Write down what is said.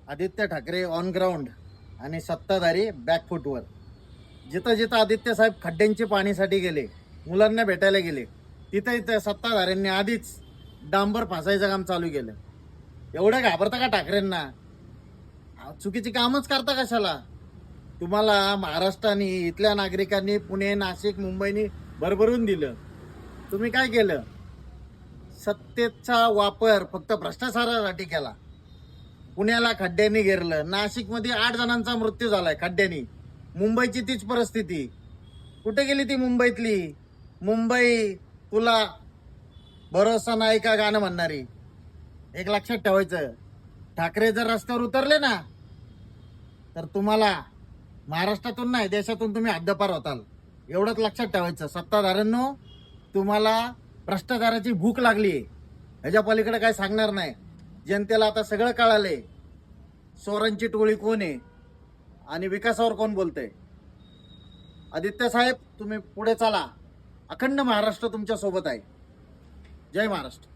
Aditya Thackeray on ground आणि सत्ताधारी बॅकफुटवर. जिथं जिथं आदित्य साहेब खड्ड्यांची पाणीसाठी गेले, मुलांना भेटायला गेले, तिथं इथं सत्ताधाऱ्यांनी आधीच डांबर फासायचं काम चालू केलं. एवढं घाबरता का ठाकरेंना? चुकीची कामच करता कशाला? तुम्हाला महाराष्ट्राने इथल्या नागरिकांनी पुणे, नाशिक, मुंबईनी भरभरून दिलं. तुम्ही काय केलं? सत्तेचा वापर फक्त भ्रष्टाचारासाठी केला. पुण्याला खड्ड्यांनी घेरलं, नाशिकमध्ये 8 जणांचा मृत्यू झालाय खड्ड्यांनी. मुंबईची तीच परिस्थिती. कुठे गेली ती मुंबईतली? मुंबई तुला भरोसा नाही का गाणं म्हणणारी. एक लक्षात ठेवायचं, ठाकरे जर रस्त्यावर उतरले ना तर तुम्हाला महाराष्ट्रातून नाही देशातून तुम्ही हद्दपार होताल. एवढंच लक्षात ठेवायचं. सत्ताधाऱ्यांनो, तुम्हाला भ्रष्टाचाराची भूक लागली, ह्याच्या पलीकडे काय सांगणार नाही. जनतेला आता सगळं कळालंय, चोरांची टोळी कोण आहे आणि विकासावर कोण बोलतंय. आदित्य साहेब, तुम्ही पुढे चला. अखंड महाराष्ट्र तुमच्या सोबत आहे. जय महाराष्ट्र.